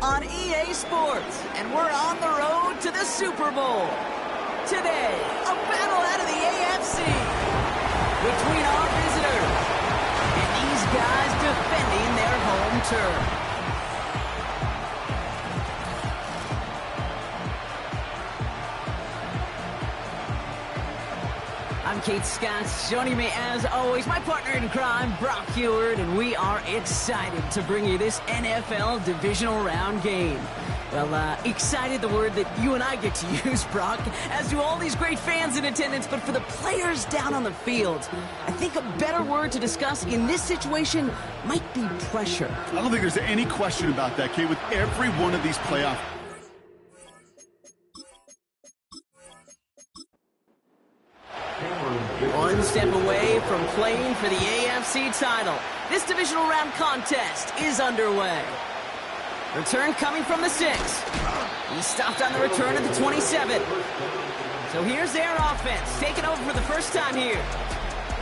on EA Sports, and we're on the road to the Super Bowl. Today, a battle out of the AFC between our visitors and these guys defending their home turf. I'm Kate Scott. Joining me, as always, my partner in crime, Brock Heward, and we are excited to bring you this NFL divisional round game. Well, excited, the word that you and I get to use, Brock, as do all these great fans in attendance, but for the players down on the field, I think a better word to discuss in this situation might be pressure. I don't think there's any question about that, Kate, with every one of these playoffs. One step away from playing for the AFC title. This divisional round contest is underway. Return coming from the 6. He stopped on the return at the 27. So here's their offense, taking over for the first time here.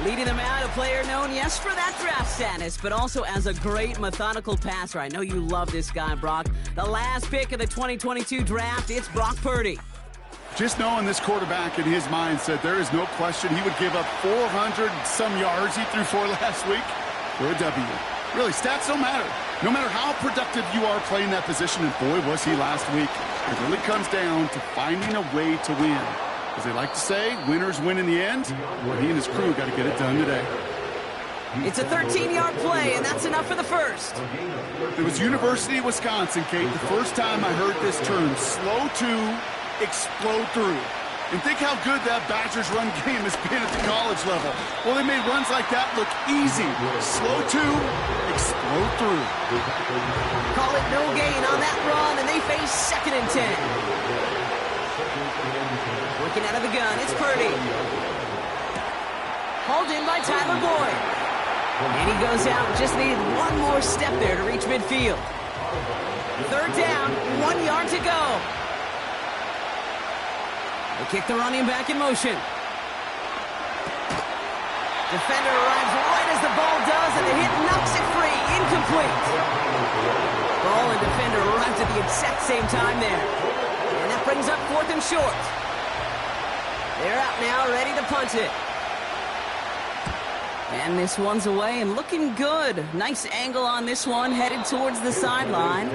Leading them out, a player known, yes, for that draft status, but also as a great methodical passer. I know you love this guy, Brock. The last pick of the 2022 draft, it's Brock Purdy. Just knowing this quarterback in his mindset, there is no question he would give up 400 some yards he threw for last week for a W. Really, stats don't matter. No matter how productive you are playing that position, and boy, was he last week. It really comes down to finding a way to win. As they like to say, winners win in the end. Well, he and his crew got to get it done today. It's a 13-yard play, and that's enough for the first. It was University of Wisconsin, Kate. The first time I heard this term, slow to explode through. And think how good that Badgers run game has been at the college level. Well, they made runs like that look easy. Slow to explode through. Call it no gain on that run, and they face 2nd and 10. Working out of the gun, it's Purdy. Hauled in by Tyler Boyd. And he goes out, just needed one more step there to reach midfield. 3rd down, 1 yard to go. They kick the running back in motion. Defender arrives right as the ball does, and the hit knocks it free. Incomplete. Ball and defender arrives at the exact same time there. And that brings up 4th and short. They're out now, ready to punt it. And this one's away and looking good. Nice angle on this one, headed towards the sideline.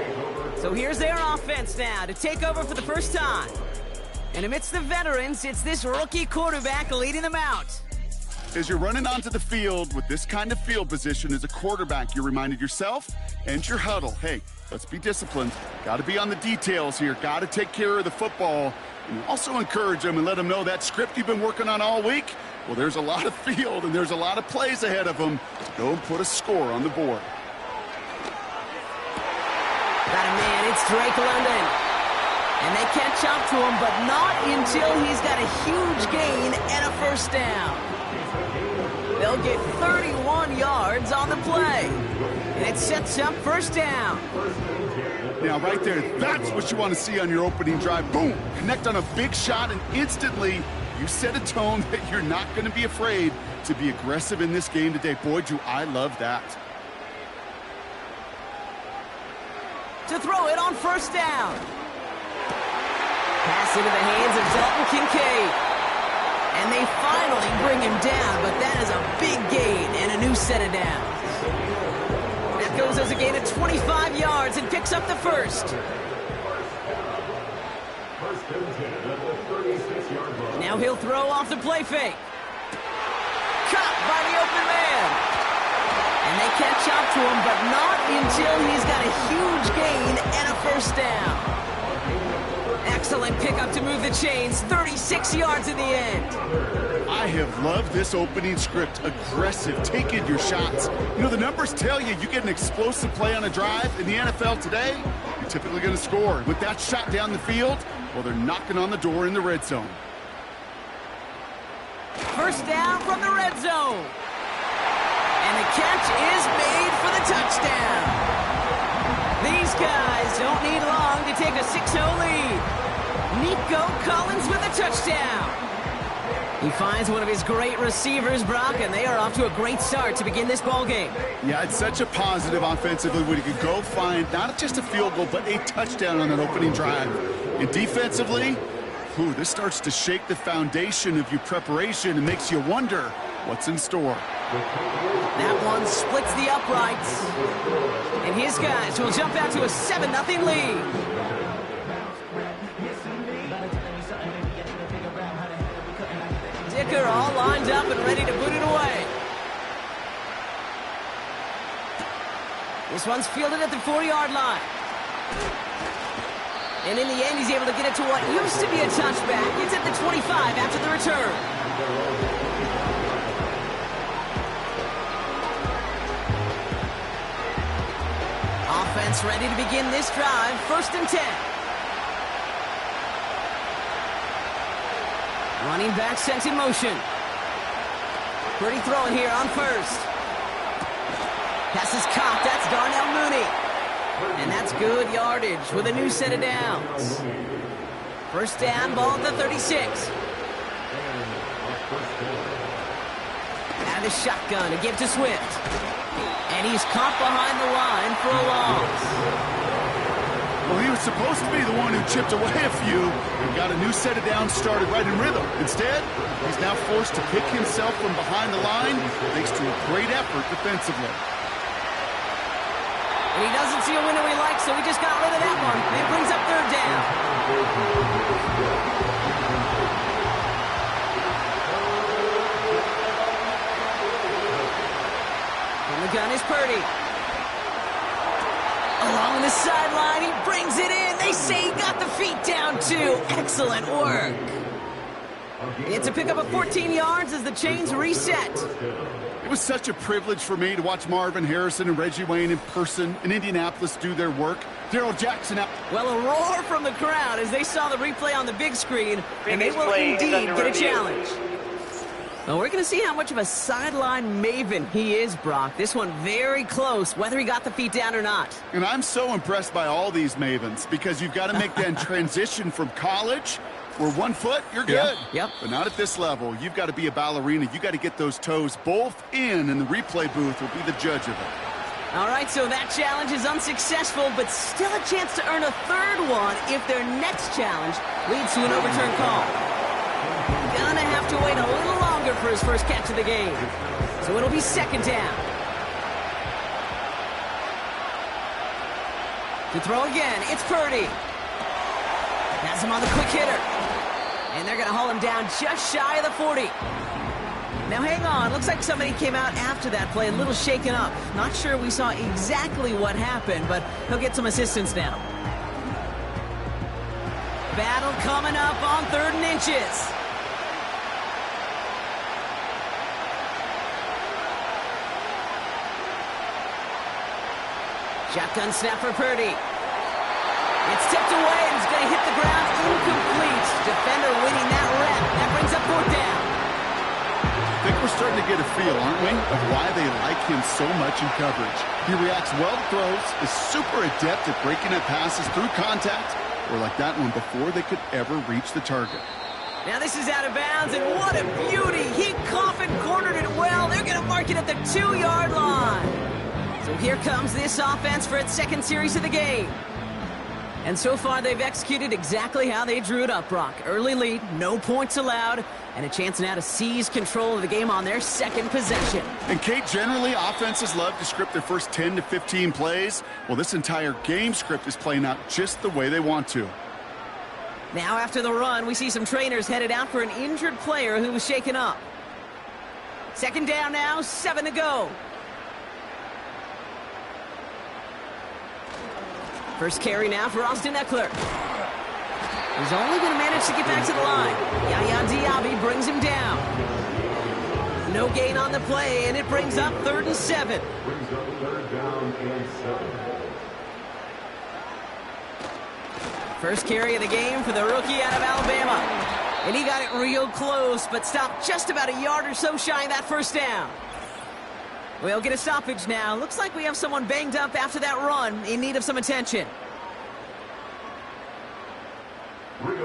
So here's their offense now to take over for the first time. And amidst the veterans, it's this rookie quarterback leading them out. As you're running onto the field with this kind of field position as a quarterback, you're reminded yourself and your huddle, hey, let's be disciplined. Got to be on the details here. Got to take care of the football. And also encourage them and let them know that script you've been working on all week, well, there's a lot of field and there's a lot of plays ahead of them. Go and put a score on the board. Got a man, it's Drake London. And they catch up to him, but not until he's got a huge gain and a first down. They'll get 31 yards on the play. And it sets up first down. Now, right there, that's what you want to see on your opening drive. Boom! Connect on a big shot, and instantly you set a tone that you're not going to be afraid to be aggressive in this game today. Boy, do I love that. To throw it on first down. Pass into the hands of Dalton Kincaid. And they finally bring him down, but that is a big gain and a new set of downs. That goes as a gain of 25 yards and picks up the first. Now he'll throw off the play fake. Caught by the open man. And they catch up to him, but not until he's got a huge gain and a first down. Excellent pickup to move the chains. 36 yards in the end. I have loved this opening script. Aggressive, taking your shots. You know, the numbers tell you get an explosive play on a drive. In the NFL today, you're typically going to score. With that shot down the field, well, they're knocking on the door in the red zone. First down from the red zone. And the catch is made for the touchdown. These guys don't need long to take a 6-0 lead. Nico Collins with a touchdown. He finds one of his great receivers, Brock, and they are off to a great start to begin this ball game. Yeah, it's such a positive offensively when you can go find not just a field goal, but a touchdown on that opening drive. And defensively, this starts to shake the foundation of your preparation and makes you wonder what's in store. That one splits the uprights. And his guys will jump out to a 7-0 lead. Dicker all lined up and ready to boot it away. This one's fielded at the 40-yard line. And in the end, he's able to get it to what used to be a touchback. It's at the 25 after the return. Offense ready to begin this drive. 1st and 10. Running back sent in motion. Pretty throwing here on 1st. Pass is caught. That's Darnell Mooney. And that's good yardage with a new set of downs. 1st down, ball at the 36. Out of the shotgun to give to Swift. And he's caught behind the line for a loss. Well, he was supposed to be the one who chipped away a few and got a new set of downs started right in rhythm. Instead, he's now forced to pick himself from behind the line thanks to a great effort defensively. And he doesn't see a window he likes, so he just got rid of that one. It brings up 3rd down. And the gun is Purdy. Along the sideline, he brings it in. They say he got the feet down, too. Excellent work. It's a pickup of 14 yards as the chains reset. It was such a privilege for me to watch Marvin Harrison and Reggie Wayne in person in Indianapolis do their work. Darrell Jackson out. Well, a roar from the crowd as they saw the replay on the big screen, and they will indeed get a challenge. Well, we're going to see how much of a sideline maven he is, Brock. This one very close, whether he got the feet down or not. And I'm so impressed by all these mavens because you've got to make that transition from college where 1 foot, you're good. Yep. But not at this level. You've got to be a ballerina. You've got to get those toes both in, and the replay booth will be the judge of it. All right, so that challenge is unsuccessful, but still a chance to earn a 3rd one if their next challenge leads to an overturned call. Gonna have to wait a little longer for his first catch of the game. So it'll be 2nd down. To throw again, it's Purdy. Has him on the quick hitter. And they're going to haul him down just shy of the 40. Now, hang on. Looks like somebody came out after that play a little shaken up. Not sure we saw exactly what happened, but he'll get some assistance now. Battle coming up on 3rd and inches. Shotgun snap for Purdy. It's tipped away and it's going to hit the ground incomplete. Defender winning that rep. That brings up 4th down. I think we're starting to get a feel, aren't we, of why they like him so much in coverage. He reacts well to throws, is super adept at breaking up passes through contact, or like that one before they could ever reach the target. Now this is out of bounds, and what a beauty. He coffin cornered it well. They're going to mark it at the 2-yard line. So here comes this offense for its 2nd series of the game. And so far, they've executed exactly how they drew it up, Brock. Early lead, no points allowed, and a chance now to seize control of the game on their 2nd possession. And, Kate, generally, offenses love to script their first 10 to 15 plays. Well, this entire game script is playing out just the way they want to. Now, after the run, we see some trainers headed out for an injured player who was shaken up. 2nd down now, 7 to go. First carry now for Austin Eckler. He's only going to manage to get back to the line. Yaya Diaby brings him down. No gain on the play, and it brings up 3rd and 7. First carry of the game for the rookie out of Alabama. And he got it real close, but stopped just about a yard or so shy of that 1st down. We'll get a stoppage now. Looks like we have someone banged up after that run in need of some attention.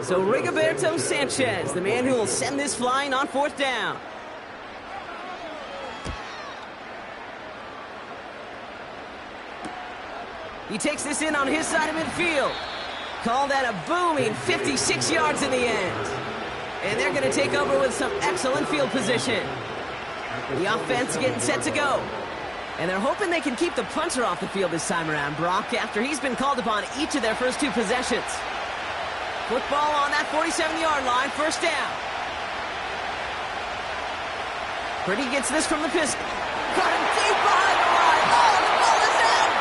So Rigoberto Sanchez, the man who will send this flying on 4th down. He takes this in on his side of midfield. Call that a booming 56 yards in the end. And they're going to take over with some excellent field position. The offense getting set to go. And they're hoping they can keep the punter off the field this time around, Brock, after he's been called upon each of their first 2 possessions. Football on that 47-yard line, 1st down. Purdy gets this from the pistol. Got him deep behind the line. Oh, the ball is out!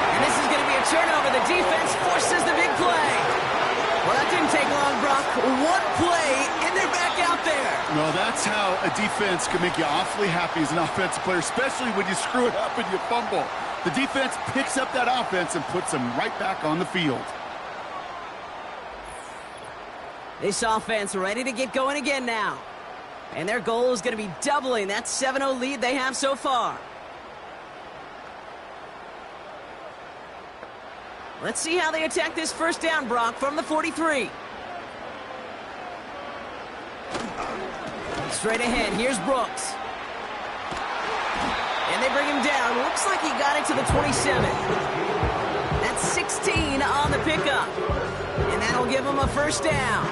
And this is going to be a turnover. The defense forces the big play. Well, that didn't take long, Brock. One play, and they're back out there. Well, that's how a defense can make you awfully happy as an offensive player, especially when you screw it up and you fumble. The defense picks up that offense and puts them right back on the field. This offense ready to get going again now. And their goal is going to be doubling that 7-0 lead they have so far. Let's see how they attack this 1st down, Brock, from the 43. Straight ahead, here's Brooks. And they bring him down. Looks like he got it to the 27. That's 16 on the pickup. And that'll give him a 1st down.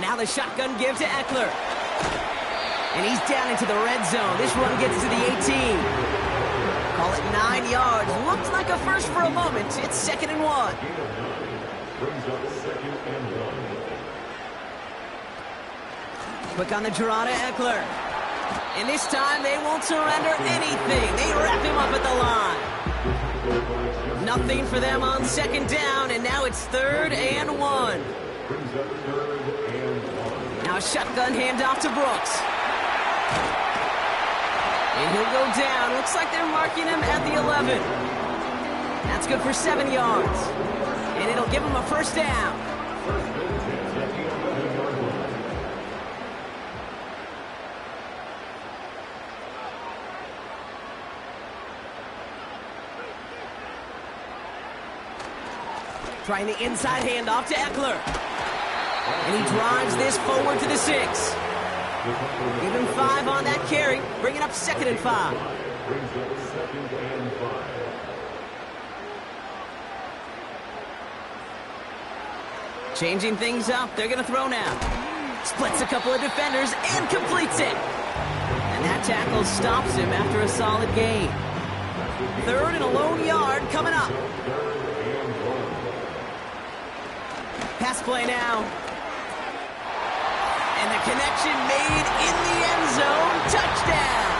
Now the shotgun give to Eckler. And he's down into the red zone. This run gets to the 18. Call it 9 yards. Looks like a first for a moment. It's 2nd and 1. Quick on the draw to Eckler. And this time they won't surrender anything. They wrap him up at the line. Nothing for them on 2nd down, and now it's 3rd and 1. Now a shotgun handoff to Brooks. And he'll go down. Looks like they're marking him at the 11. That's good for 7 yards. And it'll give him a 1st down. Trying the inside handoff to Eckler. And he drives this forward to the 6. Give him 5 on that carry. Bring it up 2nd and 5. Changing things up. They're going to throw now. Splits a couple of defenders and completes it. And that tackle stops him after a solid gain. 3rd and a lone yard coming up. Pass play now. And the connection made in the end zone. Touchdown.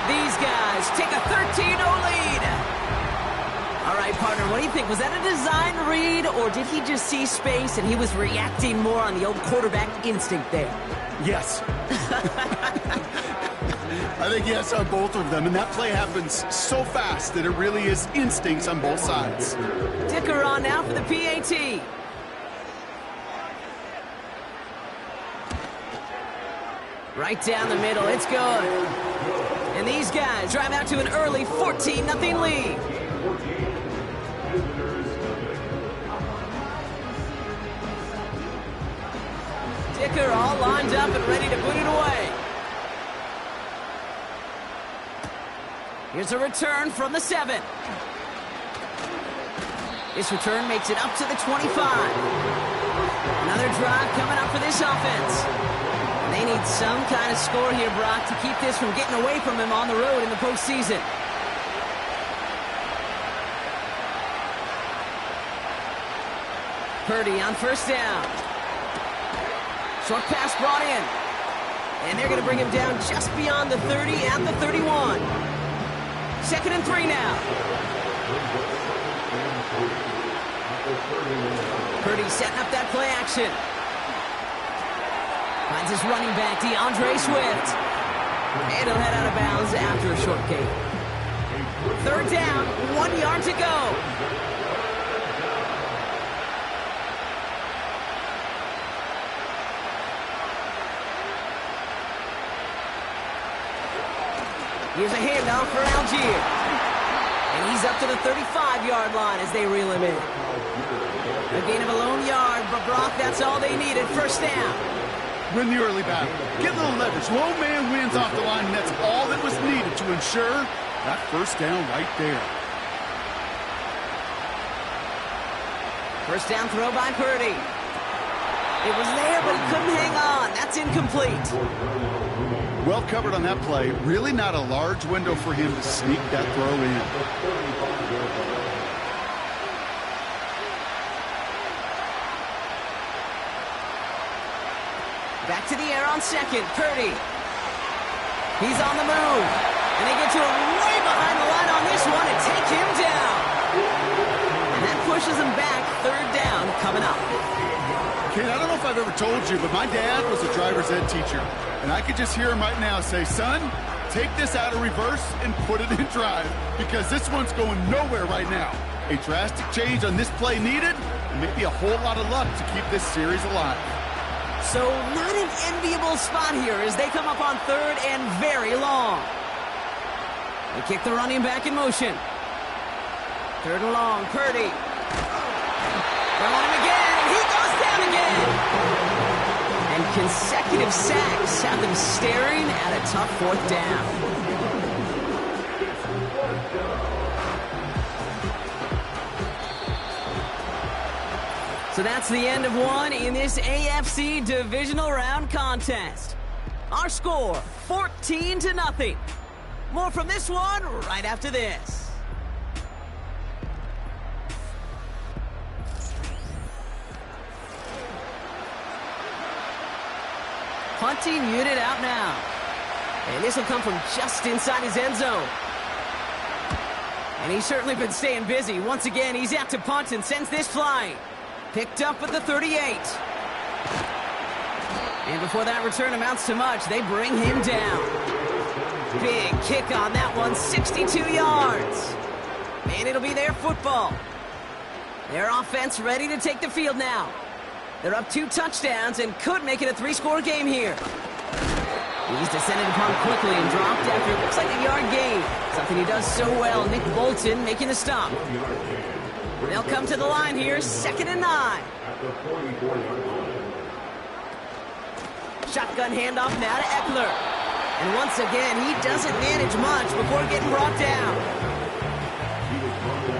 These guys take a 13-0 lead. All right, partner, what do you think? Was that a design read, or did he just see space and he was reacting more on the old quarterback instinct there? Yes. I think yes on both of them, and that play happens so fast that it really is instincts on both sides. Dicker on now for the PAT. Right down the middle, it's good. And these guys drive out to an early 14-0 lead. Dicker all lined up and ready to put it away. Here's a return from the 7. This return makes it up to the 25. Another drive coming up for this offense. They need some kind of score here, Brock, to keep this from getting away from him on the road in the postseason. Purdy on 1st down. Short pass brought in. And they're going to bring him down just beyond the 30 at the 31. 2nd and 3 now. Purdy setting up that play action. Finds his running back, DeAndre Swift. And he'll head out of bounds after a short gain. 3rd down, 1 yard to go. Here's a handoff for Algier. And he's up to the 35-yard line as they reel him in. A gain of a lone yard, but Brock, that's all they needed. First down. Win the early battle. Get a little leverage. Lone man wins off the line, and that's all that was needed to ensure that first down right there. First down throw by Purdy. It was there, but he couldn't hang on. That's incomplete. Well covered on that play. Really not a large window for him to sneak that throw in. Back to the air on second. Purdy. He's on the move. And they get to him way behind the line on this one and take him down. And that pushes him back. Third down coming up. Kid, I don't know if I've ever told you, but my dad was a driver's ed teacher. And I could just hear him right now say, son, take this out of reverse and put it in drive. Because this one's going nowhere right now. A drastic change on this play needed. And maybe a whole lot of luck to keep this series alive. So not an enviable spot here as they come up on third and very long. They kick the running back in motion. Third and long, Purdy. They're on him again, and he goes down again. And consecutive sacks have them staring at a tough fourth down. So that's the end of one in this AFC divisional round contest. Our score, 14-0. More from this one right after this. Punting unit out now. And this will come from just inside his end zone. And he's certainly been staying busy. Once again, he's out to punt and sends this flying. Picked up at the 38. And before that return amounts to much, they bring him down. Big kick on that one, 62 yards. And it'll be their football. Their offense ready to take the field now. They're up 2 touchdowns and could make it a 3-score game here. He's descended upon quickly and dropped after it looks like a yard gain. Something he does so well. Nick Bolton making the stop. They'll come to the line here, 2nd and 9. Shotgun handoff now to Eckler. And once again, he doesn't manage much before getting brought down.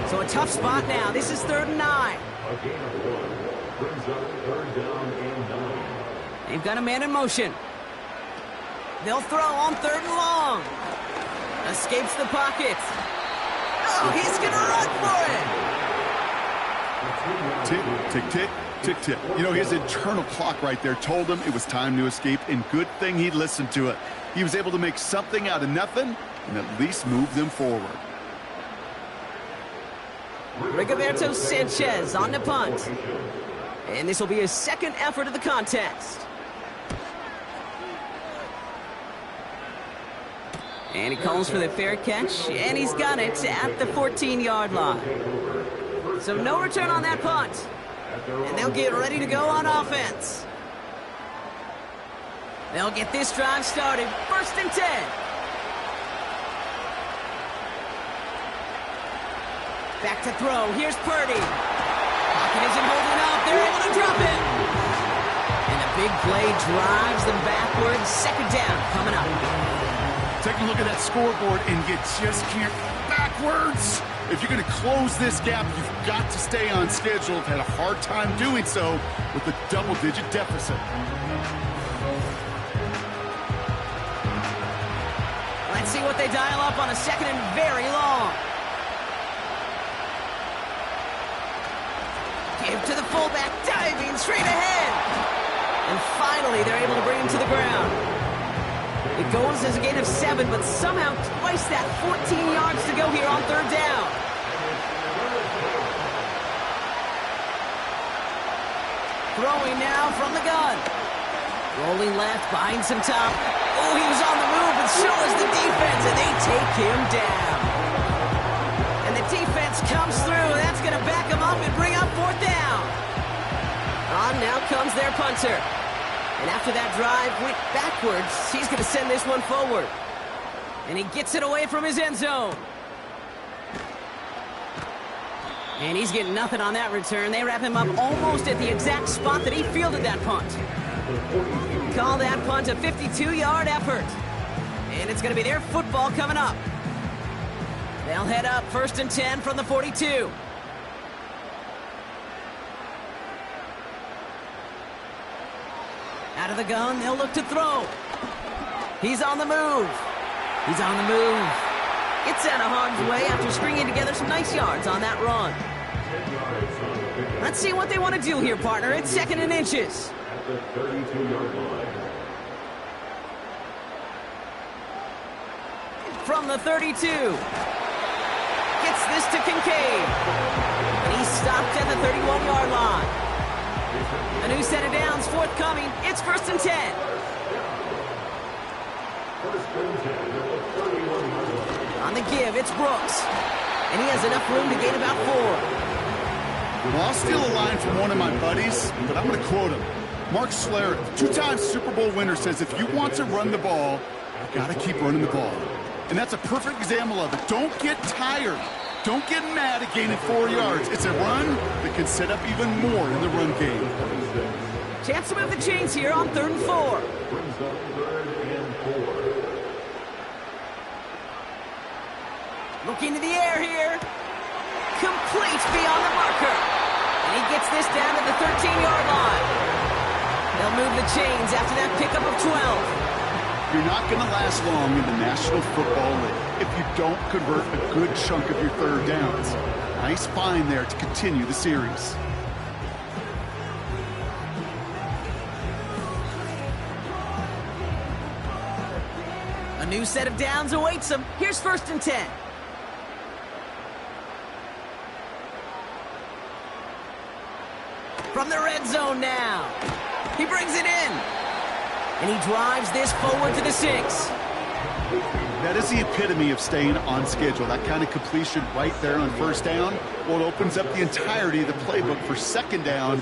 So a tough spot now. This is 3rd and 9. They've got a man in motion. They'll throw on 3rd and long. Escapes the pocket. Oh, he's going to run for it. Tick, tick, tick, tick, tick. You know, his internal clock right there told him it was time to escape, and good thing he listened to it. He was able to make something out of nothing and at least move them forward. Rigoberto Sanchez on the punt. And this will be his 2nd effort of the contest. And he calls for the fair catch, and he's got it at the 14-yard line. So no return on that punt. And they'll get ready to go on offense. They'll get this drive started. 1st and 10. Back to throw. Here's Purdy. Pocket isn't holding up. They're able to drop it. And a big play drives them backwards. 2nd down coming up. Take a look at that scoreboard, and you just can't backwards. If you're going to close this gap, you've got to stay on schedule. I've had a hard time doing so with a double-digit deficit. Let's see what they dial up on a 2nd and very long. Give to the fullback, diving straight ahead. And finally, they're able to bring him to the ground. It goes as a gain of 7, but somehow twice that 14 yards to go here on 3rd down. Throwing now from the gun. Rolling left, behind some top. Oh, he was on the move, and so is the defense, and they take him down. And the defense comes through. That's going to back him up and bring up 4th down. On now comes their punter. And after that drive went backwards, he's going to send this one forward. And he gets it away from his end zone. And he's getting nothing on that return. They wrap him up almost at the exact spot that he fielded that punt. Call that punt a 52-yard effort. And it's going to be their football coming up. They'll head up 1st and 10 from the 42. Out of the gun, they'll look to throw. He's on the move. He's on the move. It's out of harm's way after stringing together some nice yards on that run. Let's see what they want to do here, partner. It's 2nd and inches. At the 32-yard line. From the 32. Gets this to Kincaid. And he's stopped at the 31-yard line. A new set of downs forthcoming. It's 1st and 10. On the give, it's Brooks. And he has enough room to gain about 4. Well, I'll steal a line from one of my buddies, but I'm going to quote him. Mark Schlereth, 2-time Super Bowl winner, says if you want to run the ball, you got to keep running the ball. And that's a perfect example of it. Don't get tired. Don't get mad at gaining 4 yards. It's a run that can set up even more in the run game. Chance to move the chains here on 3rd and 4. Looking to the air here. Complete beyond the marker. And he gets this down to the 13-yard line. They'll move the chains after that pickup of 12. You're not going to last long in the National Football League if you don't convert a good chunk of your 3rd downs. Nice find there to continue the series. A new set of downs awaits them. Here's 1st and 10. From the red zone now. He brings it in. And he drives this forward to the 6. That is the epitome of staying on schedule. That kind of completion right there on 1st down. Well, it opens up the entirety of the playbook for 2nd down.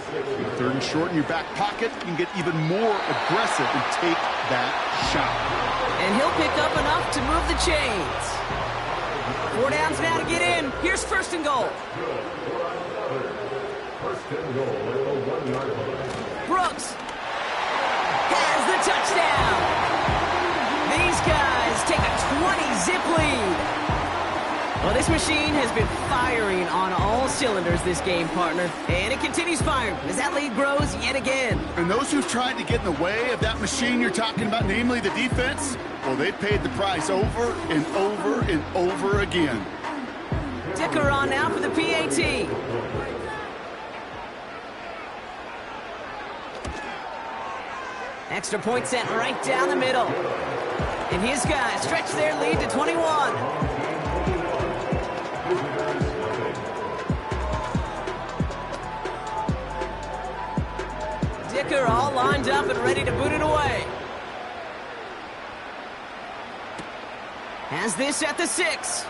3rd and short in your back pocket. You can get even more aggressive and take that shot. And he'll pick up enough to move the chains. 4 downs now to get in. Here's 1st and goal. Brooks has the touchdown. These guys take a 20-zip lead. Well, this machine has been firing on all cylinders this game, partner. And it continues firing as that lead grows yet again. And those who've tried to get in the way of that machine you're talking about, namely the defense, well, they've paid the price over and over and over again. Dicker on now for the PAT. Extra point sent right down the middle. And his guys stretch their lead to 21. Dicker all lined up and ready to boot it away. Has this at the 6.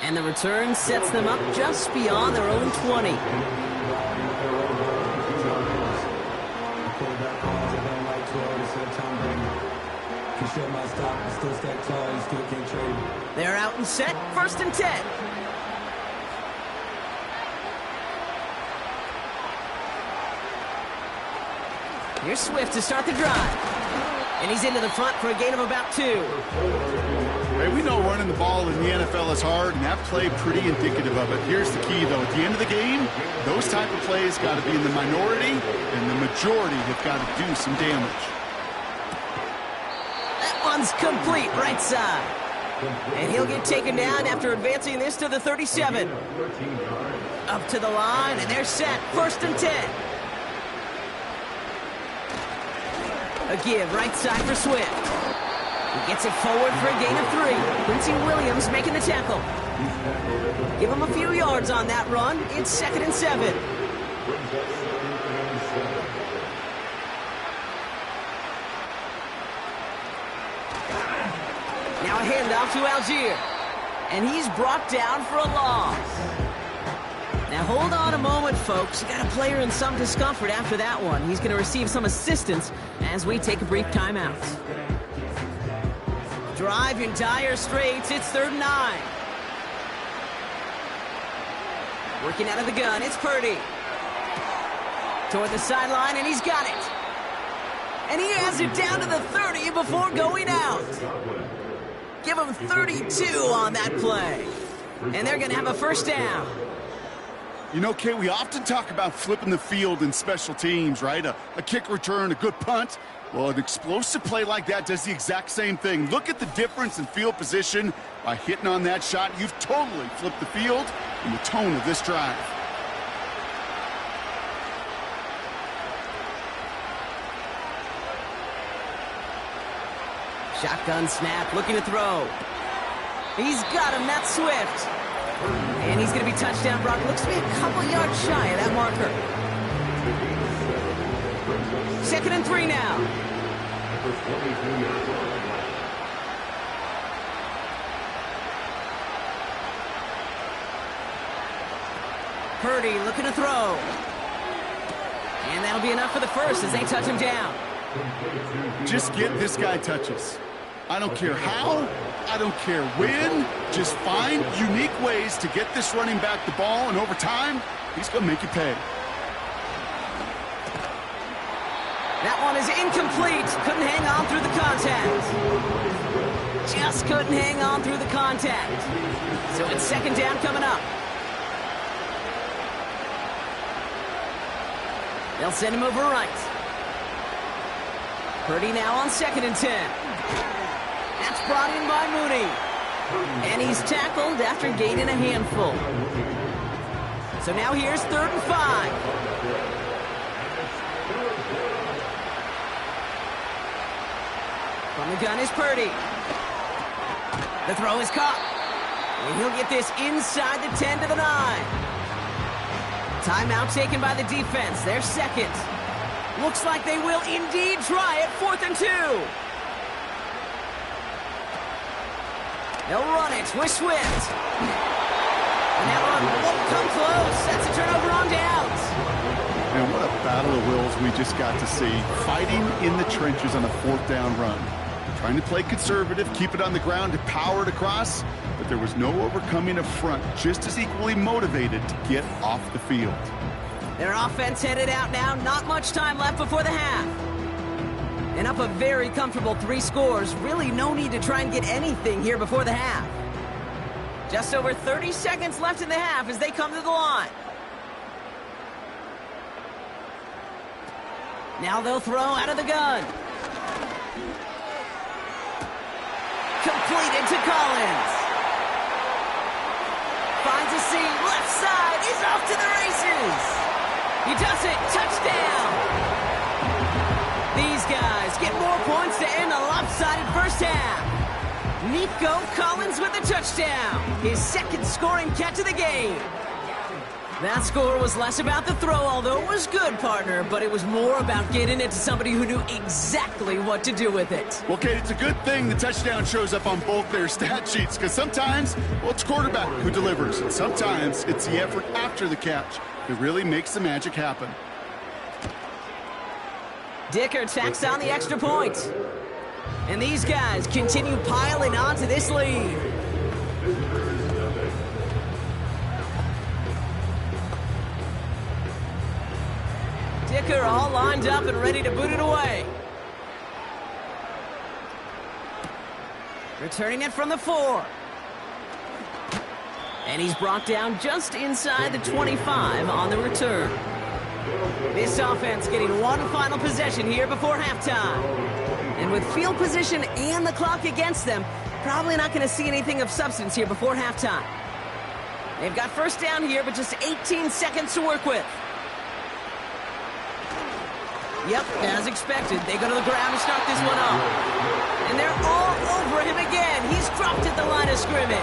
And the return sets them up just beyond their own 20. They're out and set, 1st and 10. Here's Swift to start the drive. And he's into the front for a gain of about 2. Hey, we know running the ball in the NFL is hard, and that play pretty indicative of it. Here's the key, though. At the end of the game, those type of plays got to be in the minority, and the majority have got to do some damage. That one's complete, right side. And he'll get taken down after advancing this to the 37. Up to the line, and they're set. 1st and 10. A give, right side for Swift. He gets it forward for a gain of 3. Quincy Williams making the tackle. Give him a few yards on that run. It's 2nd and 7. Now a handoff to Algier. And he's brought down for a loss. Now hold on a moment, folks. You got a player in some discomfort after that one. He's going to receive some assistance as we take a brief timeout. drive in dire straits. It's 3rd and 9. Working out of the gun, it's Purdy. Toward the sideline, and he's got it. And he has it down to the 30 before going out. Give him 32 on that play. And they're going to have a 1st down. You know, Kay, we often talk about flipping the field in special teams, right? A kick return, a good punt. Well, an explosive play like that does the exact same thing. Look at the difference in field position by hitting on that shot. You've totally flipped the field and the tone of this drive. Shotgun snap, looking to throw. He's got him, that's Swift. And he's going to be touchdown brought. Looks to be a couple yards shy of that marker. 2nd and 3 now. Purdy looking to throw. And that'll be enough for the 1st as they touch him down. Just get this guy touches. I don't care how, I don't care when. Just find unique ways to get this running back the ball, and over time, he's going to make you pay. That one is incomplete. Couldn't hang on through the contact. Just couldn't hang on through the contact. So it's 2nd down coming up. They'll send him over right. Purdy now on 2nd and 10. That's brought in by Mooney. And he's tackled after gaining a handful. So now here's 3rd and 5. From the gun is Purdy. The throw is caught. And he'll get this inside the 10 to the 9. Timeout taken by the defense. Their 2nd. Looks like they will indeed try it. 4th and 2. They'll run it with Swift. And that one won't come close. That's a turnover on downs. And what a battle of wills we just got to see. Fighting in the trenches on a 4th down run. Trying to play conservative, keep it on the ground to power it across. But there was no overcoming a front just as equally motivated to get off the field. Their offense headed out now. Not much time left before the half. And up a very comfortable 3 scores. Really no need to try and get anything here before the half. Just over 30 seconds left in the half as they come to the line. Now they'll throw out of the gun. Completed to Collins. Finds a seam. Left side. He's off to the races. He does it. Touchdown. These guys get more points to end a lopsided 1st half. Nico Collins with a touchdown. His 2nd scoring catch of the game. That score was less about the throw, although it was good, partner, but it was more about getting it to somebody who knew exactly what to do with it. Well, Kate, it's a good thing the touchdown shows up on both their stat sheets, because sometimes, well, it's quarterback who delivers, and sometimes it's the effort after the catch that really makes the magic happen. Dicker tacks on the extra point. And these guys continue piling on to this lead. Dicker all lined up and ready to boot it away. Returning it from the 4. And he's brought down just inside the 25 on the return. This offense getting one final possession here before halftime. And with field position and the clock against them, probably not going to see anything of substance here before halftime. They've got 1st down here, but just 18 seconds to work with. Yep, as expected, they go to the ground to start this one off. And they're all over him again. He's dropped at the line of scrimmage.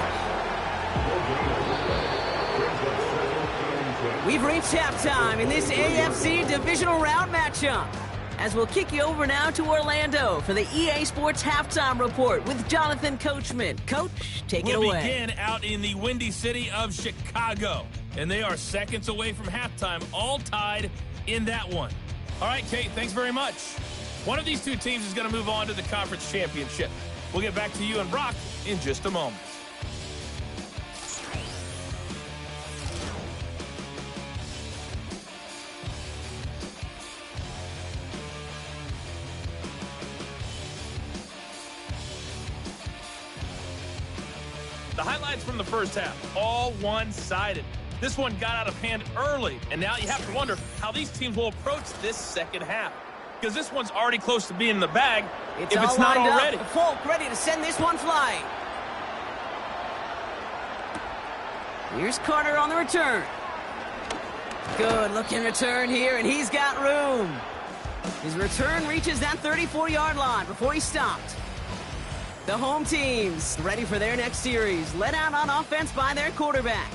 We've reached halftime in this AFC divisional round matchup. As we'll kick you over now to Orlando for the EA Sports Halftime Report with Jonathan Coachman. Coach, take it away. We'll begin out in the windy city of Chicago. And they are seconds away from halftime, all tied in that one. All right, Kate, thanks very much. One of these two teams is going to move on to the conference championship. We'll get back to you and Brock in just a moment. The highlights from the first half, all one-sided. This one got out of hand early, and now you have to wonder how these teams will approach this second half. Because this one's already close to being in the bag, if it's not already. Folk ready to send this one flying. Here's Carter on the return. Good looking return here, and he's got room. His return reaches that 34-yard line before he stopped. The home team's ready for their next series, led out on offense by their quarterback.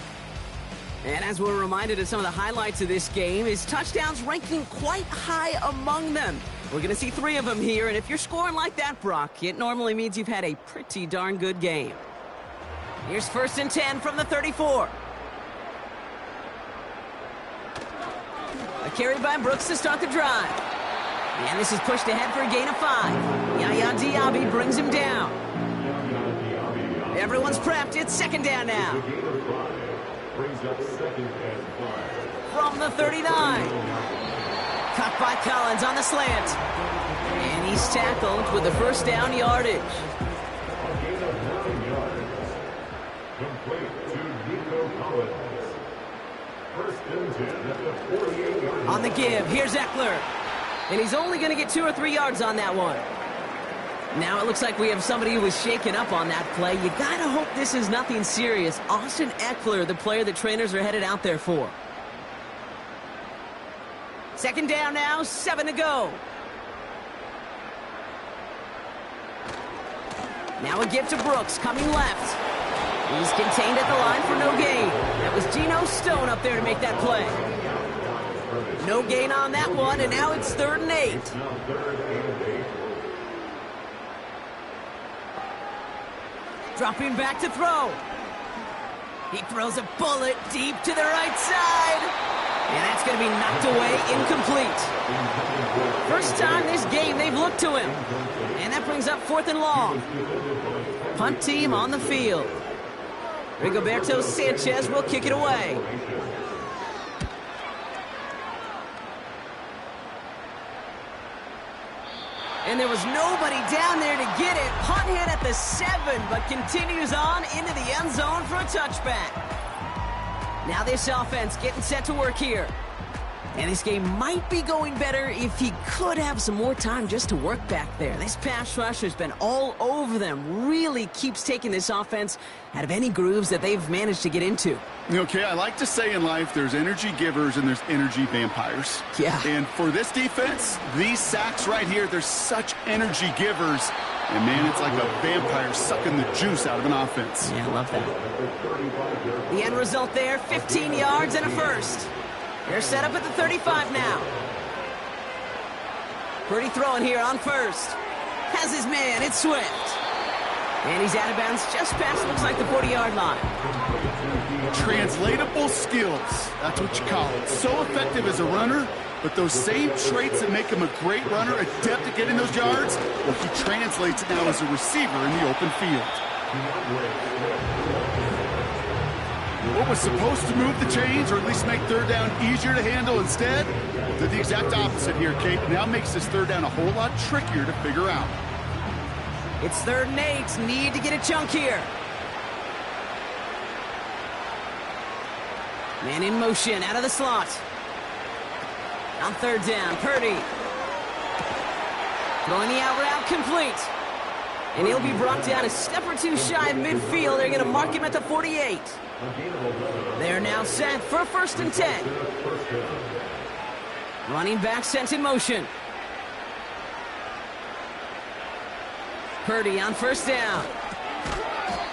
And as we're reminded of some of the highlights of this game, his touchdowns ranking quite high among them. We're going to see 3 of them here, and if you're scoring like that, Brock, it normally means you've had a pretty darn good game. Here's 1st and 10 from the 34. A carry by Brooks to start the drive. And this is pushed ahead for a gain of 5. Yaya Diaby brings him down. Everyone's prepped. It's 2nd down now. Brings up 2nd and 5. From the 39. Caught by Collins on the slant. And he's tackled with the 1st down yardage. A gain of 9 yards. Complete to Nico Collins. 1st and 10 at the 48-yard line. On the give, here's Eckler. And he's only going to get 2 or 3 yards on that one. Now it looks like we have somebody who was shaken up on that play. You got to hope this is nothing serious. Austin Eckler, the player that trainers are headed out there for. 2nd down now, 7 to go. Now a give to Brooks, coming left. He's contained at the line for no gain. That was Geno Stone up there to make that play. No gain on that one, and now it's 3rd and 8. Dropping back to throw. He throws a bullet deep to the right side. And that's going to be knocked away, incomplete. First time this game they've looked to him. And that brings up 4th and long. Punt team on the field. Rigoberto Sanchez will kick it away. And there was nobody down there to get it. Punt hit at the 7, but continues on into the end zone for a touchback. Now this offense getting set to work here. And this game might be going better if he could have some more time just to work back there. This pass rush has been all over them. Really keeps taking this offense out of any grooves that they've managed to get into. Okay, I like to say in life there's energy givers and there's energy vampires. Yeah. And for this defense, these sacks right here, they're such energy givers. And, man, it's like a vampire sucking the juice out of an offense. Yeah, I love that. The end result there, 15 yards and a 1st. They're set up at the 35 now. Purdy throwing here on 1st. Has his man, it's Swift. And he's out of bounds just past, looks like the 40-yard line. Translatable skills, that's what you call it. So effective as a runner, but those same traits that make him a great runner, adept at getting those yards, well, he translates it now as a receiver in the open field. What was supposed to move the chains, or at least make 3rd down easier to handle instead, did the exact opposite here, Kate. Now makes this 3rd down a whole lot trickier to figure out. It's 3rd and 8. Need to get a chunk here. Man in motion, out of the slot. On 3rd down, Purdy. Throwing the out route, complete. And he'll be brought down a step or 2 shy of midfield. They're going to mark him at the 48. They're now set for 1st and 10. Running back sent in motion. Purdy on 1st down.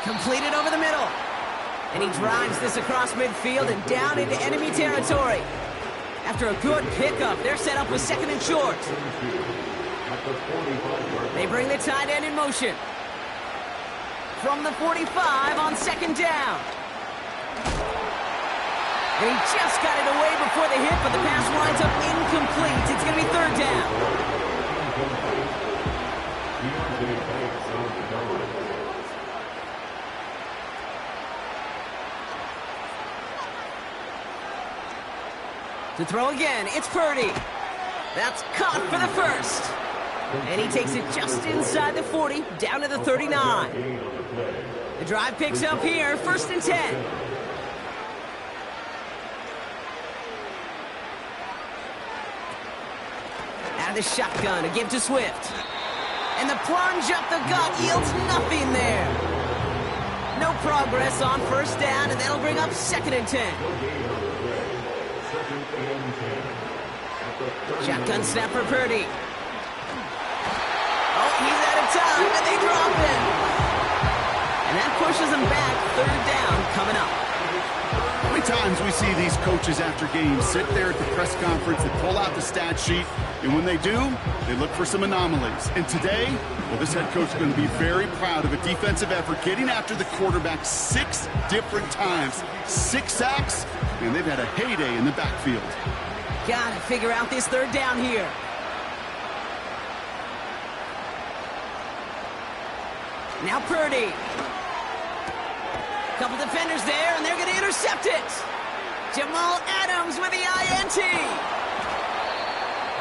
Completed over the middle. And he drives this across midfield and down into enemy territory. After a good pickup, they're set up with 2nd and short. They bring the tight end in motion. From the 45 on 2nd down. And he just got it away before the hit, but the pass winds up incomplete. It's going to be 3rd down. To throw again, it's Purdy. That's caught for the first. And he takes it just inside the 40, down to the 39. The drive picks up here, 1st and 10. Out of the shotgun, a give to Swift. And the plunge up the gut yields nothing there. No progress on 1st down, and that'll bring up 2nd and 10. Shotgun snap for Purdy. Oh, he's out of time, and they drop him. And that pushes him back. 3rd down coming up. How many times we see these coaches after games sit there at the press conference and pull out the stat sheet, and when they do, they look for some anomalies. And today, well, this head coach is going to be very proud of a defensive effort, getting after the quarterback 6 different times. 6 sacks, and they've had a heyday in the backfield. Gotta figure out this 3rd down here. Now Purdy. Couple defenders there, and they're going to intercept it. Jamal Adams with the INT.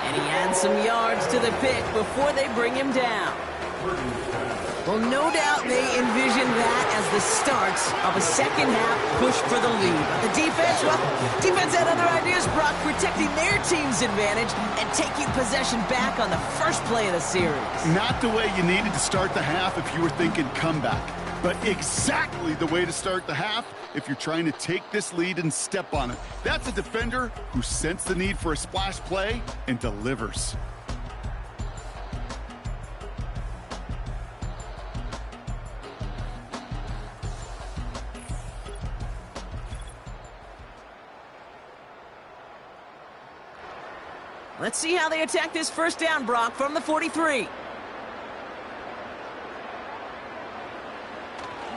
And he adds some yards to the pick before they bring him down. Well, no doubt they envision that as the start of a second-half push for the lead. The defense, well, defense had other ideas, Brock, protecting their team's advantage and taking possession back on the first play of the series. Not the way you needed to start the half if you were thinking comeback, but exactly the way to start the half if you're trying to take this lead and step on it. That's a defender who sensed the need for a splash play and delivers. Let's see how they attack this 1st down, Brock, from the 43.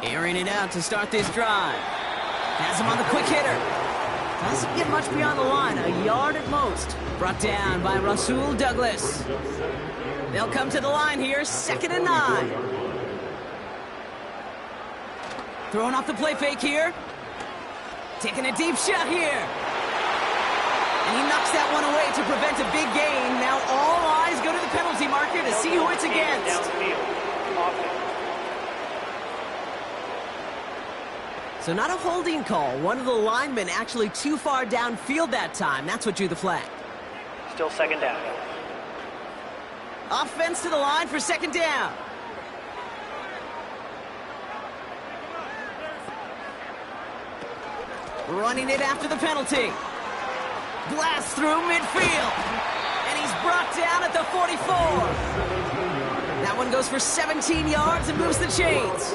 Airing it out to start this drive. Has him on the quick hitter. Doesn't get much beyond the line, a yard at most. Brought down by Rasul Douglas. They'll come to the line here, 2nd and 9. Throwing off the play fake here. Taking a deep shot here. And he knocks that one away to prevent a big gain. Now all eyes go to the penalty marker to see who it's against. So not a holding call. One of the linemen actually too far downfield that time. That's what drew the flag. Still 2nd down. Offense to the line for 2nd down. Running it after the penalty. Blast through midfield. And he's brought down at the 44. That one goes for 17 yards and moves the chains.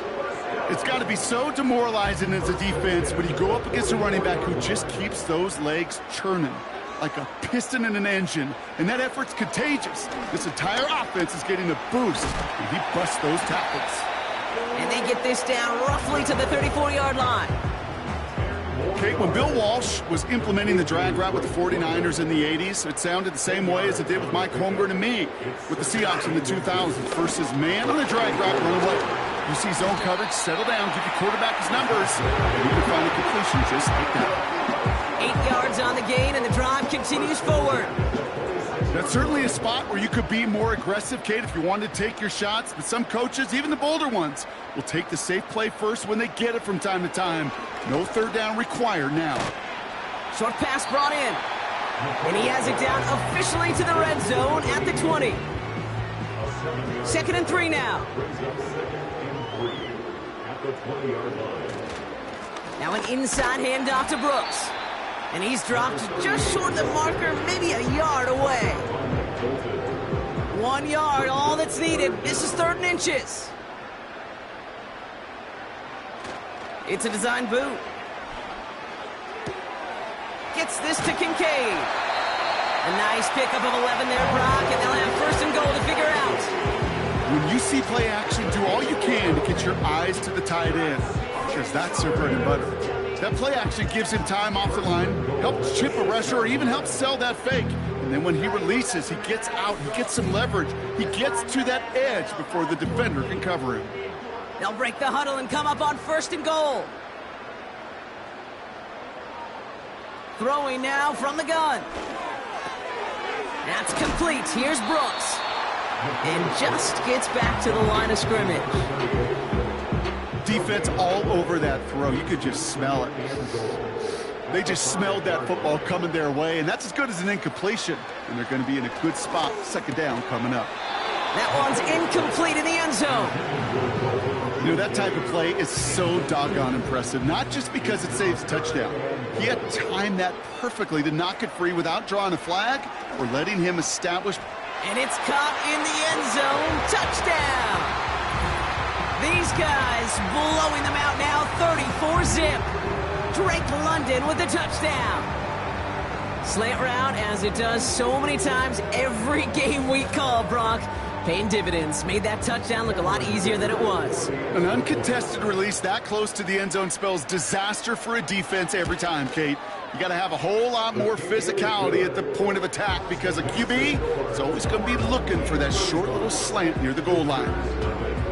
It's got to be so demoralizing as a defense when you go up against a running back who just keeps those legs churning like a piston in an engine, and that effort's contagious. This entire offense is getting a boost, and he busts those tackles. And they get this down roughly to the 34-yard line. Okay, when Bill Walsh was implementing the drag route with the 49ers in the 80s, it sounded the same way as it did with Mike Holmgren and me with the Seahawks in the 2000s. Versus man on the drag route, run away. You see zone coverage, settle down, give your quarterback his numbers, and you can find a completion just like that. 8 yards on the gain, and the drive continues forward. That's certainly a spot where you could be more aggressive, Kate, if you wanted to take your shots. But some coaches, even the bolder ones, will take the safe play first when they get it from time to time. No 3rd down required now. Short pass brought in. And he has it down officially to the red zone at the 20. 2nd and 3 now. Now an inside handoff to Brooks. And he's dropped just short of the marker, maybe a yard away. 1 yard, all that's needed. This is 3rd and inches. It's a design boot. Gets this to Kincaid. A nice pickup of 11 there, Brock, and they'll have 1st and goal to figure out. When you see play action, do all you can to get your eyes to the tight end, because that's their bread and butter. That play action gives him time off the line, helps chip a rusher, or even helps sell that fake. And then when he releases, he gets out, he gets some leverage. He gets to that edge before the defender can cover him. They'll break the huddle and come up on 1st and goal. Throwing now from the gun. That's complete. Here's Brooks. And just gets back to the line of scrimmage. Defense all over that throw. You could just smell it. They just smelled that football coming their way, and that's as good as an incompletion. And they're going to be in a good spot. Second down coming up. That one's incomplete in the end zone. You know, that type of play is so doggone impressive, not just because it saves a touchdown. He had timed that perfectly to knock it free without drawing a flag or letting him establish. And it's caught in the end zone. Touchdown! These guys blowing them out now, 34-zip. Drake London with the touchdown. Slant route, as it does so many times every game we call, Brock. Paying dividends. Made that touchdown look a lot easier than it was. An uncontested release that close to the end zone spells disaster for a defense every time, Kate. You got to have a whole lot more physicality at the point of attack because a QB is always going to be looking for that short little slant near the goal line.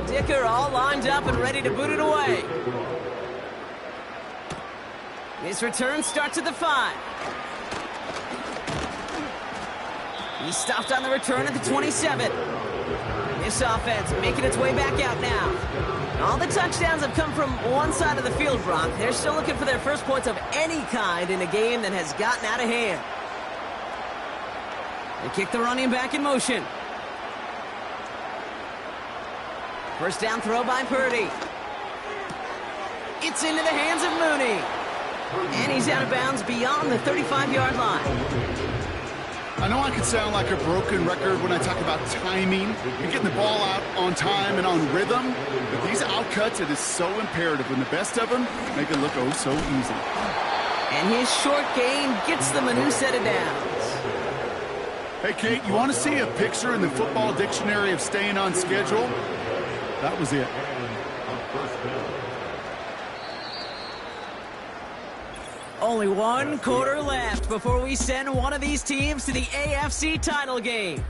Dicker all lined up and ready to boot it away. His return starts at the 5. He stopped on the return at the 27. This offense making its way back out now. All the touchdowns have come from one side of the field, Brock. They're still looking for their first points of any kind in a game that has gotten out of hand. They kick the running back in motion. First down throw by Purdy. It's into the hands of Mooney. And he's out of bounds beyond the 35-yard line. I know I can sound like a broken record when I talk about timing and getting the ball out on time and on rhythm, but these outcuts, it is so imperative when the best of them make it look oh so easy. And his short gain gets them a new set of downs. Hey, Kate, you want to see a picture in the football dictionary of staying on schedule? That was it. Only one quarter left before we send one of these teams to the AFC title game.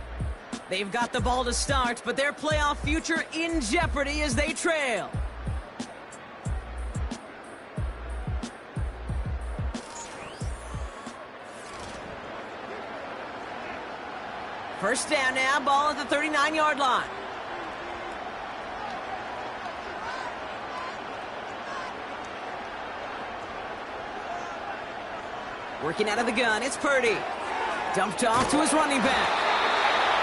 They've got the ball to start, but their playoff future in jeopardy as they trail. First down now, ball at the 39-yard line. Working out of the gun, it's Purdy. Dumped off to his running back.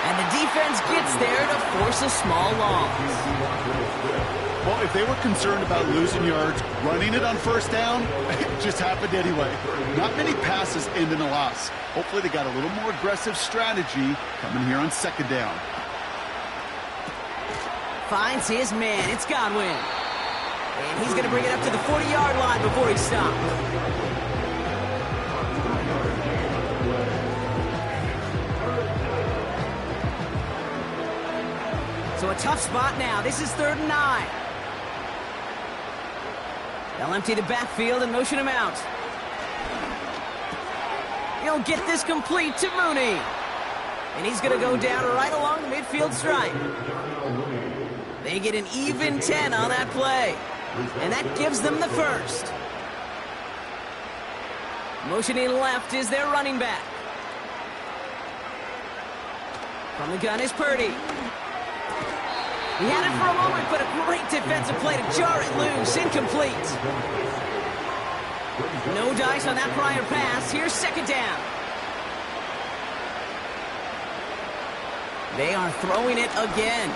And the defense gets there to force a small loss. Well, if they were concerned about losing yards, running it on first down, it just happened anyway. Not many passes end in a loss. Hopefully they got a little more aggressive strategy coming here on second down. Finds his man, it's Godwin. And he's going to bring it up to the 40-yard line before he stops. So a tough spot now. This is 3rd and 9. They'll empty the backfield and motion him out. He'll get this complete to Mooney. And he's going to go down right along the midfield stripe. They get an even 10 on that play. And that gives them the first. Motioning left is their running back. From the gun is Purdy. He had it for a moment, but a great defensive play to jar it loose. Incomplete. No dice on that prior pass. Here's second down. They are throwing it again.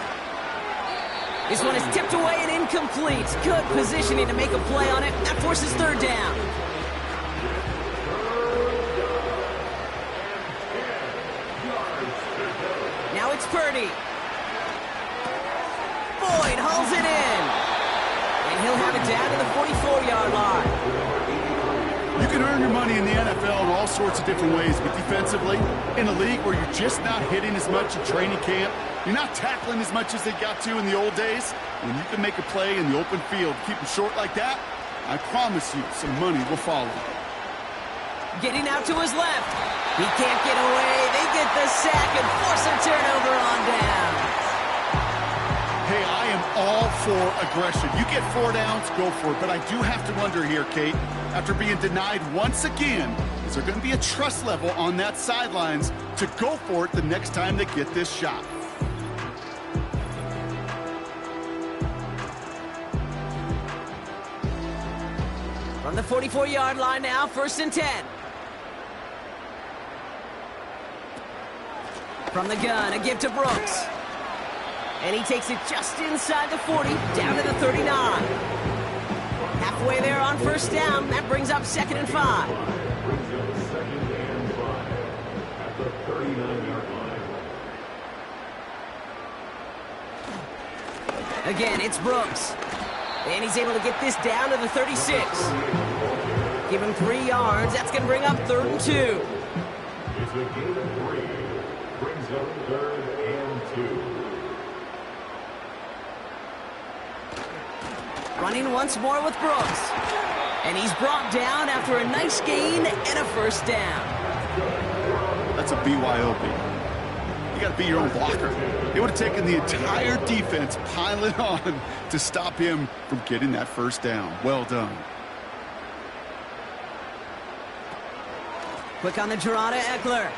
This one is tipped away and incomplete. Good positioning to make a play on it. That forces third down. Now it's Purdy. Boyd hauls it in. And he'll have it down to the 44-yard line. You can earn your money in the NFL in all sorts of different ways, but defensively, in a league where you're just not hitting as much in training camp, you're not tackling as much as they got to in the old days, when you can make a play in the open field, keep them short like that, I promise you some money will follow. Getting out to his left. He can't get away. They get the sack and force a turnover on down. Hey, I am all for aggression. You get 4 downs, go for it. But I do have to wonder here, Kate, after being denied once again, is there going to be a trust level on that sidelines to go for it the next time they get this shot? From the 44-yard line now, 1st and 10. From the gun, a give to Brooks. And he takes it just inside the 40, down to the 39. Halfway there on 1st down. That brings up 2nd and 5. Brings up 2nd and 5 at the 39-yard line. Again, it's Brooks. And he's able to get this down to the 36. Give him 3 yards. That's going to bring up 3rd and 2. It's a gain of 3. Brings up 3rd and 2. Running once more with Brooks. And he's brought down after a nice gain and a 1st down. That's a BYOB. You got to be your own blocker. It would have taken the entire defense piling on to stop him from getting that 1st down. Well done. Quick on the draw to Eckler.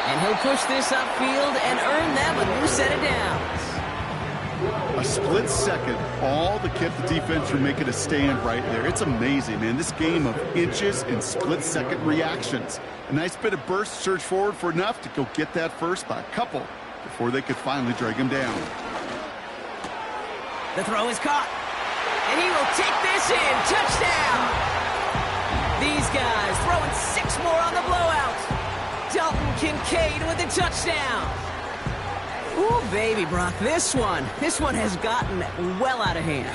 And he'll push this upfield and earn them a new set of downs. A split second, all that kept the defense from making a stand right there. It's amazing, man. This game of inches and split-second reactions. A nice bit of burst, surge forward for enough to go get that first by a couple before they could finally drag him down. The throw is caught. And he will take this in. Touchdown! These guys throwing 6 more on the blowout. Dalton Kincaid with the touchdown. Ooh, baby, Brock, this one has gotten well out of hand.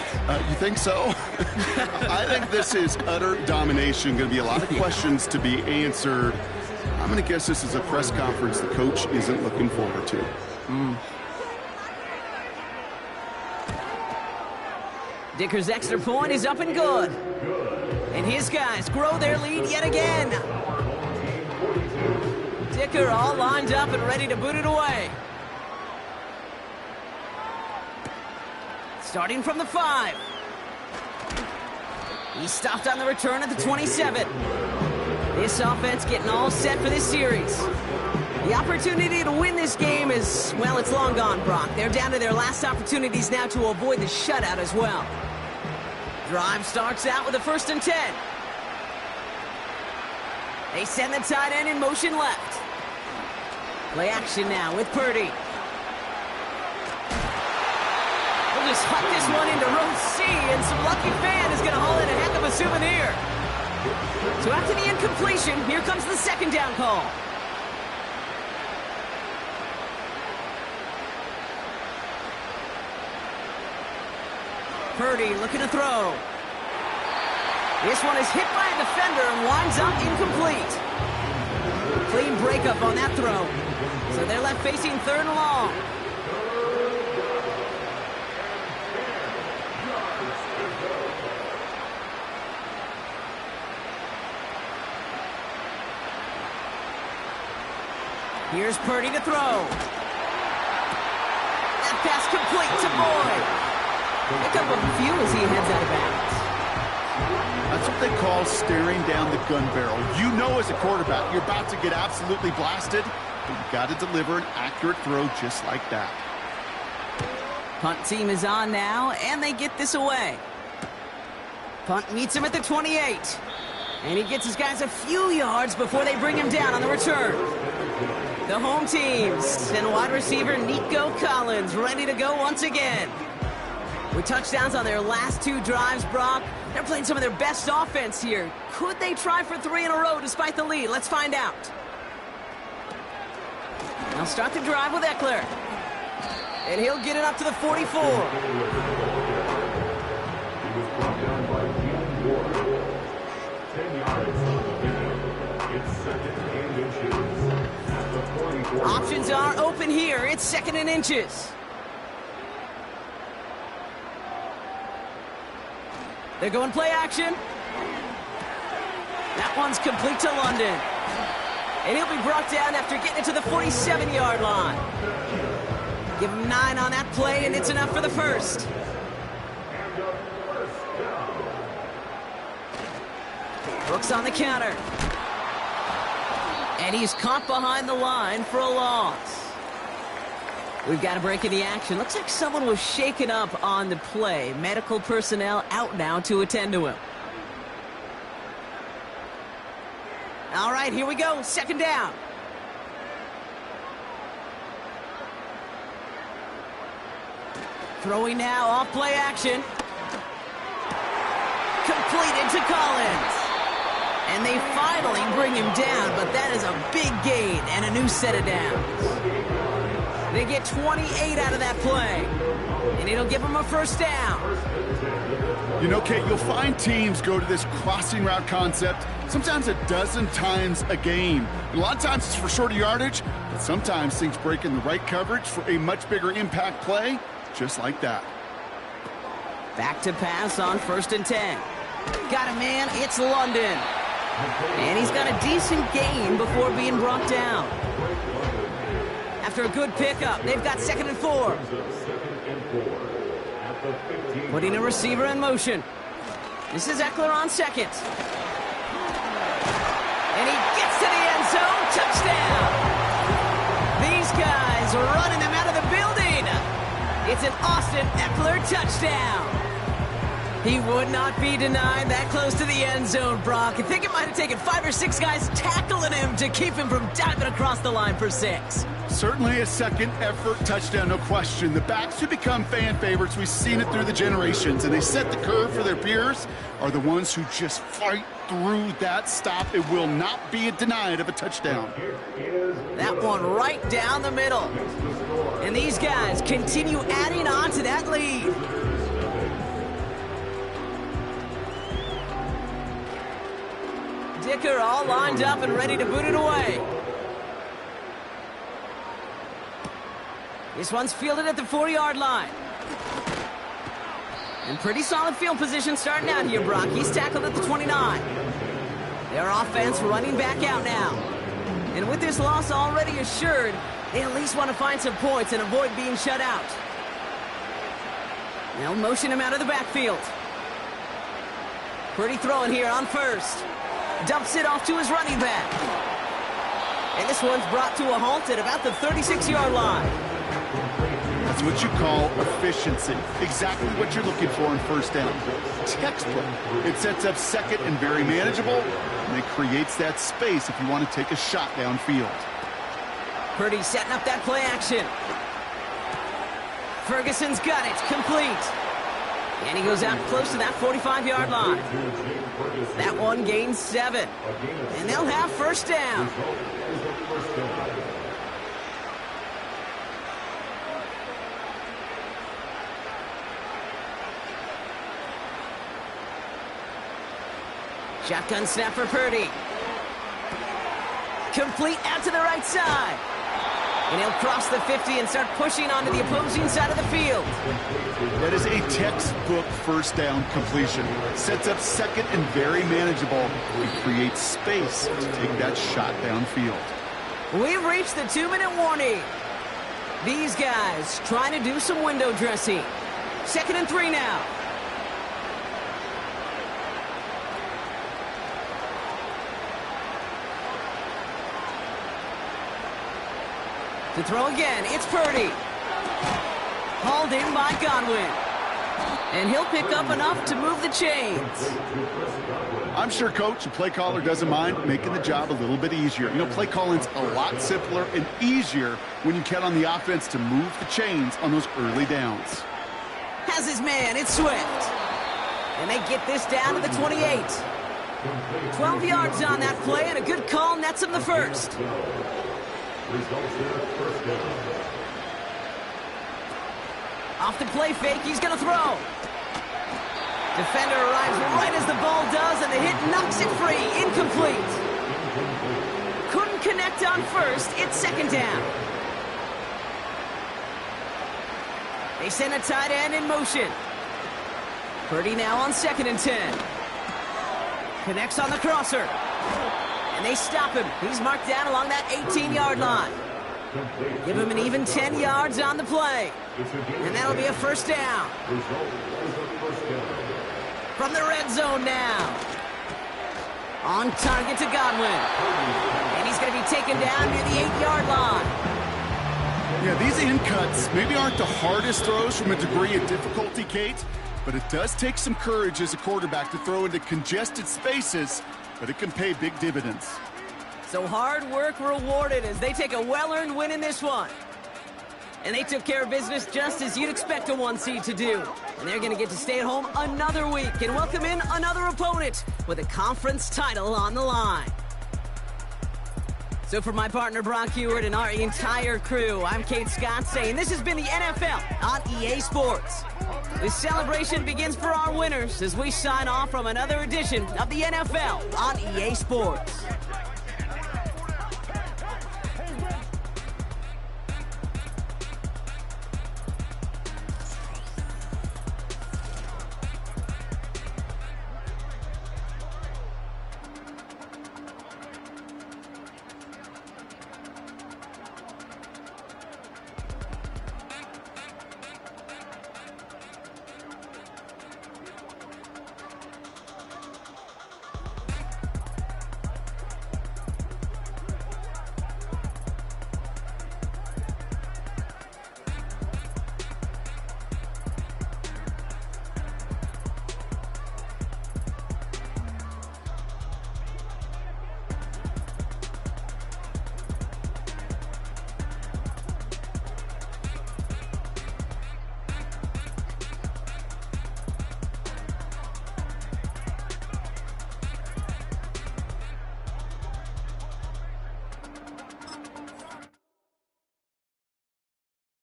You think so? I think this is utter domination. Going to be a lot of questions to be answered. I'm going to guess this is a press conference the coach isn't looking forward to. Dicker's extra point is up and good. And his guys grow their lead yet again. Dicker all lined up and ready to boot it away. Starting from the 5. He stopped on the return at the 27. This offense getting all set for this series. The opportunity to win this game is, well, it's long gone, Brock. They're down to their last opportunities now to avoid the shutout as well. Drive starts out with a 1st and 10. They send the tight end in motion left. Play action now with Purdy. We'll just huck this one into row C, and some lucky fan is going to haul in a heck of a souvenir. So after the incompletion, here comes the 2nd down call. Purdy looking to throw. This one is hit by a defender and winds up incomplete. Clean breakup on that throw. So they're left facing 3rd and long. Here's Purdy to throw. That pass complete to Boyd. Pick up a few as he heads out of bounds. That's what they call staring down the gun barrel. You know as a quarterback, you're about to get absolutely blasted, but you've got to deliver an accurate throw just like that. Punt team is on now, and they get this away. Punt meets him at the 28. And he gets his guys a few yards before they bring him down on the return. The home teams and wide receiver Nico Collins ready to go once again. With touchdowns on their last 2 drives, Brock, they're playing some of their best offense here. Could they try for 3 in a row despite the lead? Let's find out. They'll start the drive with Eckler. And he'll get it up to the 44. He was brought down by Keelan Ward. 10 yards on the game. It's 2nd and inches at the 44. Options are open here. It's 2nd and inches. They're going play action. That one's complete to London. And he'll be brought down after getting it to the 47-yard line. Give him 9 on that play, and it's enough for the first. Brooks on the counter. And he's caught behind the line for a loss. We've got a break in the action. Looks like someone was shaken up on the play. Medical personnel out now to attend to him. All right, here we go. Second down. Throwing now, off play action. Completed to Collins. And they finally bring him down, but that is a big gain and a new set of downs. They get 28 out of that play, and it'll give them a first down. You know, Kate, you'll find teams go to this crossing route concept sometimes a dozen times a game. And a lot of times it's for shorter yardage, but sometimes things break in the right coverage for a much bigger impact play, just like that. Back to pass on 1st and 10. Got a man, it's London. And he's got a decent gain before being brought down. After a good pickup, they've got 2nd and 4. Putting a receiver in motion. This is Eckler on 2nd. And he gets to the end zone. Touchdown! These guys are running him out of the building. It's an Austin Eckler touchdown. He would not be denied that close to the end zone, Brock. I think it might have taken 5 or 6 guys tackling him to keep him from diving across the line for 6. Certainly a second effort touchdown, no question. The backs who become fan favorites, we've seen it through the generations, and they set the curve for their peers, are the ones who just fight through that stop. It will not be denied of a touchdown. That one right down the middle. And these guys continue adding on to that lead. Dicker all lined up and ready to boot it away. This one's fielded at the 40-yard line. And pretty solid field position starting out here, Brock. He's tackled at the 29. Their offense running back out now. And with this loss already assured, they at least want to find some points and avoid being shut out. They'll motion him out of the backfield. Pretty throwing here on 1st. Dumps it off to his running back. And this one's brought to a halt at about the 36-yard line. That's what you call efficiency. Exactly what you're looking for in 1st down. Textbook. It sets up 2nd and very manageable, and it creates that space if you want to take a shot downfield. Purdy setting up that play action. Ferguson's got it. Complete. And he goes out close to that 45-yard line. That one gains 7. And they'll have 1st down. Shotgun snap for Purdy. Complete out to the right side. And he'll cross the 50 and start pushing onto the opposing side of the field. That is a textbook 1st down completion. Sets up 2nd and very manageable. It creates space to take that shot downfield. We've reached the 2-minute warning. These guys trying to do some window dressing. 2nd and 3 now. To throw again, it's Purdy. Hauled in by Godwin. And he'll pick up enough to move the chains. I'm sure coach and play caller doesn't mind making the job a little bit easier. You know, play calling's a lot simpler and easier when you count on the offense to move the chains on those early downs. Has his man, it's Swift. And they get this down to the 28. 12 yards on that play, and a good call nets him the 1st. Off the play fake, he's going to throw. Defender arrives right as the ball does, and the hit knocks it free. Incomplete. Couldn't connect on 1st. It's 2nd down. They send a tight end in motion. Purdy now on 2nd and 10. Connects on the crosser. And they stop him. He's marked down along that 18-yard line. Complete. Give him an even 10 yards on the play. And that'll be a first down. Result is a first down. From the red zone now. On target to Godwin. And he's going to be taken down near the 8-yard line. Yeah, these in cuts maybe aren't the hardest throws from a degree of difficulty, Kate, but it does take some courage as a quarterback to throw into congested spaces, but it can pay big dividends. So hard work rewarded as they take a well-earned win in this one. And they took care of business just as you'd expect a 1 seed to do. And they're going to get to stay at home another week and welcome in another opponent with a conference title on the line. So for my partner Brock Heward and our entire crew, I'm Kate Scott saying this has been the NFL on EA Sports. This celebration begins for our winners as we sign off from another edition of the NFL on EA Sports.